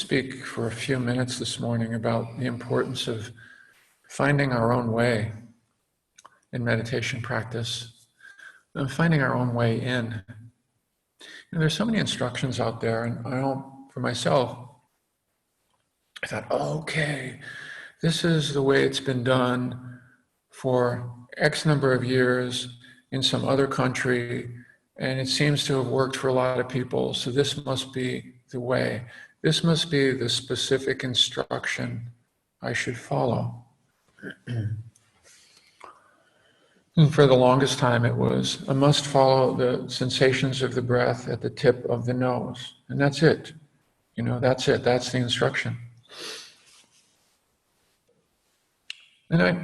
speak for a few minutes this morning about the importance of finding our own way in meditation practice and finding our own way in. There's so many instructions out there, and I know for myself, I thought, okay, this is the way it's been done for X number of years in some other country, and it seems to have worked for a lot of people, so this must be the way. This must be the specific instruction I should follow. And for the longest time it was, I must follow the sensations of the breath at the tip of the nose. And that's it. That's it. That's the instruction. And I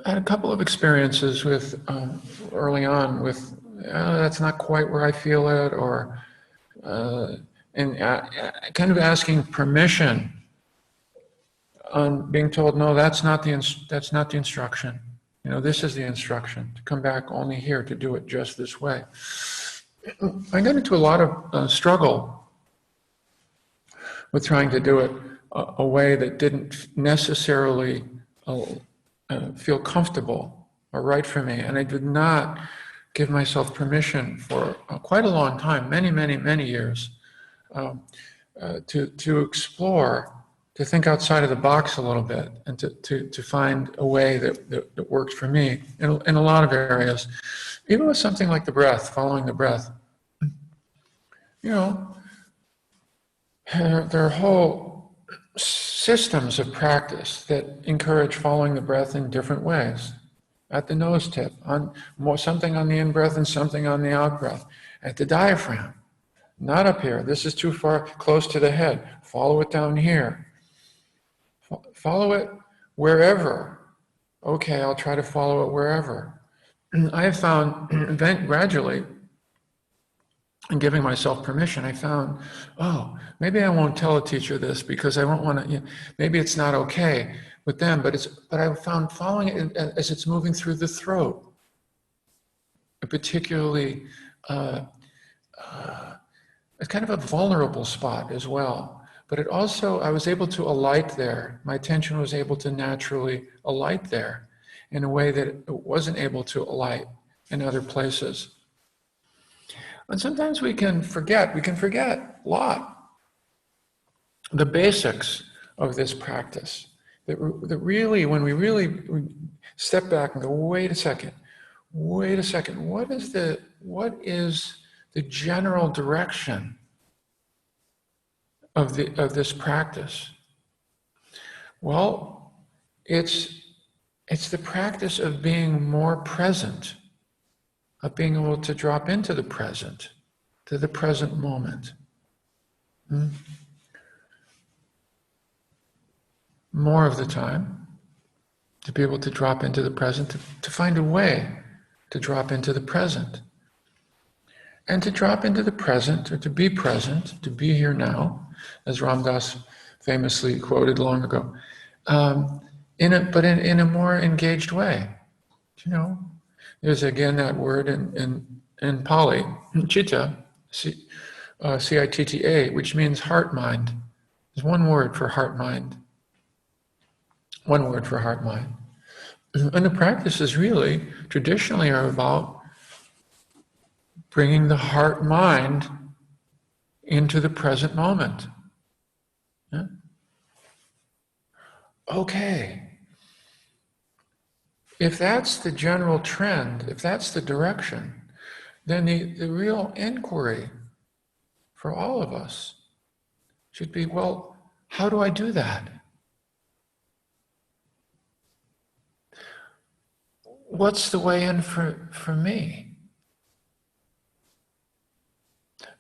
had a couple of experiences with, early on with, that's not quite where I feel it, or, and kind of asking permission on being told, no, that's not the instruction. This is the instruction, to come back only here, to do it just this way. I got into a lot of struggle with trying to do it a way that didn't necessarily feel comfortable or right for me. And I did not give myself permission for quite a long time, many, many, many years, to explore, to think outside of the box a little bit, and to find a way that worked for me in a lot of areas. Even with something like the breath, following the breath. There are whole systems of practice that encourage following the breath in different ways. At the nose tip, something on the in-breath and something on the out-breath. At the diaphragm, not up here. This is too far, close to the head. Follow it down here. Follow it wherever. Okay, I'll try to follow it wherever. I have found, gradually, in giving myself permission, I found, maybe I won't tell a teacher this because I won't want to, maybe it's not okay with them, but I found following it as it's moving through the throat, a particularly, it's kind of a vulnerable spot as well. But it also, I was able to alight there. My attention was able to naturally alight there in a way that it wasn't able to alight in other places. And sometimes we can forget a lot, the basics of this practice. That really, when we really step back and go, wait a second, what is the general direction of this practice? Well, it's the practice of being more present, of being able to drop into the present, to the present moment. More of the time, to be able to drop into the present, to find a way to drop into the present. And to drop into the present, or to be present, to be here now, as Ram Dass famously quoted long ago, in a more engaged way. There's again that word in Pali, citta, C-I-T-T-A, which means heart-mind. There's one word for heart-mind. One word for heart-mind. And the practices really, traditionally, are about bringing the heart-mind into the present moment. Yeah? Okay. If that's the general trend, if that's the direction, then the real inquiry for all of us should be, well, how do I do that? What's the way in for me?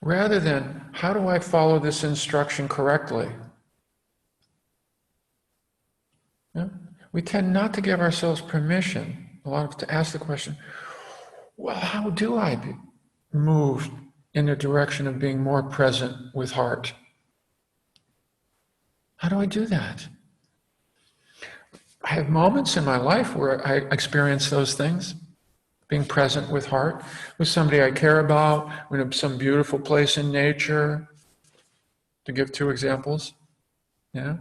Rather than, how do I follow this instruction correctly? Yeah? We tend not to give ourselves permission, to ask the question, well, how do I move in the direction of being more present with heart? How do I do that? I have moments in my life where I experience those things. Being present with heart, with somebody I care about, in some beautiful place in nature, to give two examples. Yeah.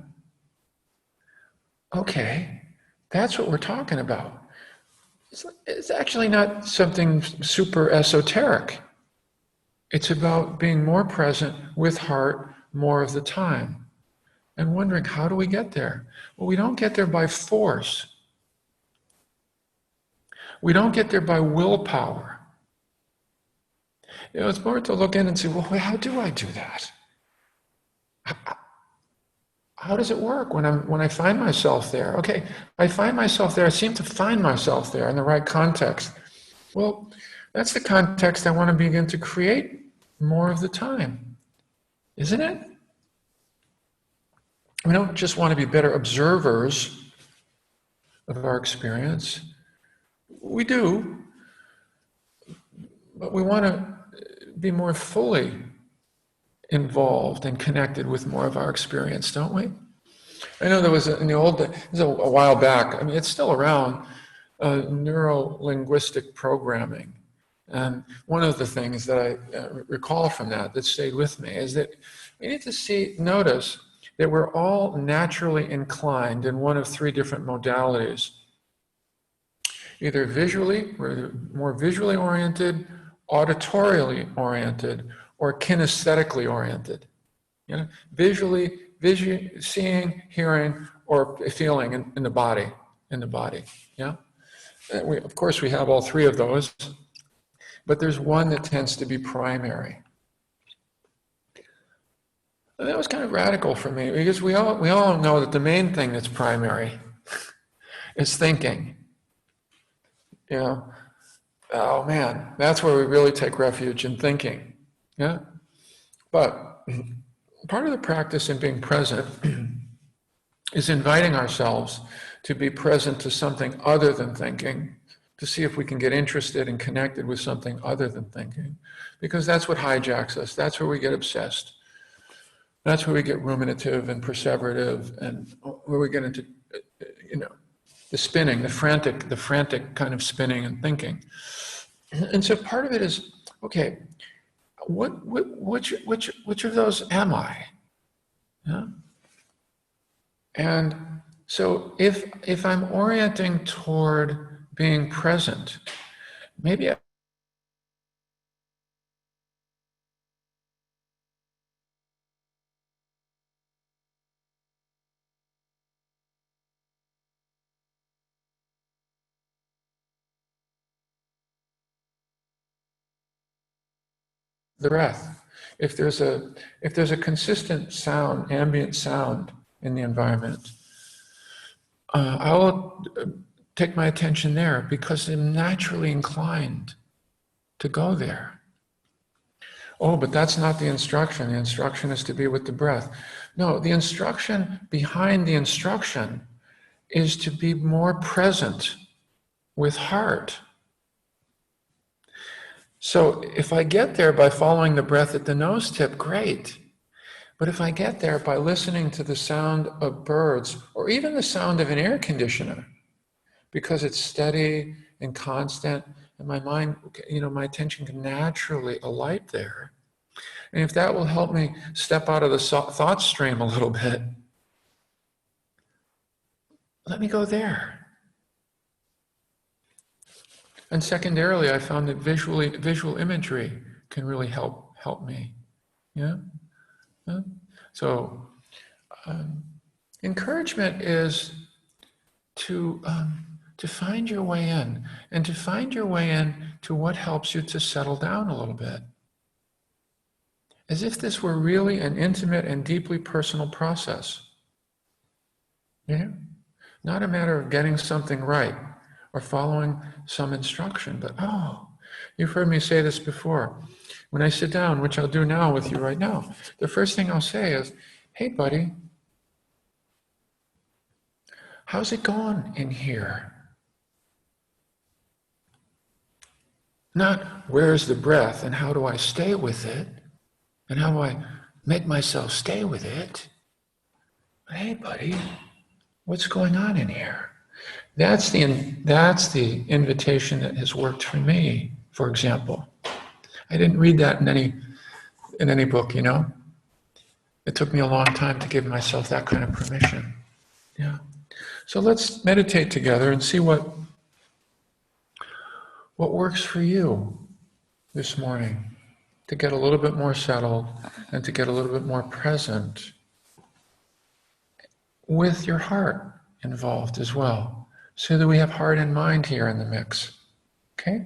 Okay, that's what we're talking about. It's actually not something super esoteric. It's about being more present with heart more of the time and wondering, how do we get there? Well, we don't get there by force. We don't get there by willpower. It's more to look in and say, well, how do I do that? How does it work when I find myself there? Okay, I find myself there. I seem to find myself there in the right context. Well, that's the context I want to begin to create more of the time, isn't it? We don't just want to be better observers of our experience. We do, but we want to be more fully involved and connected with more of our experience, don't we? I know there was in the old, it was a while back, I mean, it's still around, neuro-linguistic programming. And one of the things that I recall from that stayed with me is that we need to notice that we're all naturally inclined in one of three different modalities. Either visually, we're more visually oriented, auditorially oriented, or kinesthetically oriented. You know, visually, seeing, hearing, or feeling in the body. Yeah. Of course, we have all three of those, but there's one that tends to be primary. And that was kind of radical for me because we all know that the main thing that's primary is thinking. You know, oh man, that's where we really take refuge in thinking. Yeah. But part of the practice in being present is inviting ourselves to be present to something other than thinking, to see if we can get interested and connected with something other than thinking, because that's what hijacks us. That's where we get obsessed. That's where we get ruminative and perseverative, and where we get into, the spinning, the frantic kind of spinning and thinking. And so part of it is, okay, which of those am I? Yeah? And so if I'm orienting toward being present, maybe the breath. If there's a consistent sound, ambient sound in the environment, I will take my attention there because I'm naturally inclined to go there. Oh, but that's not the instruction. The instruction is to be with the breath. No, the instruction behind the instruction is to be more present with heart. So if I get there by following the breath at the nose tip, great. But if I get there by listening to the sound of birds or even the sound of an air conditioner, because it's steady and constant, and my mind, my attention can naturally alight there. And if that will help me step out of the thought stream a little bit, let me go there. And secondarily, I found that visual imagery can really help me. Yeah. So, encouragement is to find your way in, and to find your way in to what helps you to settle down a little bit. As if this were really an intimate and deeply personal process. Yeah? Not a matter of getting something right or following some instruction, but you've heard me say this before. When I sit down, which I'll do now with you right now, the first thing I'll say is, hey buddy, how's it going in here? Not where's the breath and how do I stay with it and how do I make myself stay with it. But hey buddy, what's going on in here? That's the invitation that has worked for me, for example. I didn't read that in any book, It took me a long time to give myself that kind of permission. Yeah. So let's meditate together and see what works for you this morning to get a little bit more settled and to get a little bit more present with your heart involved as well, so that we have heart and mind here in the mix. Okay?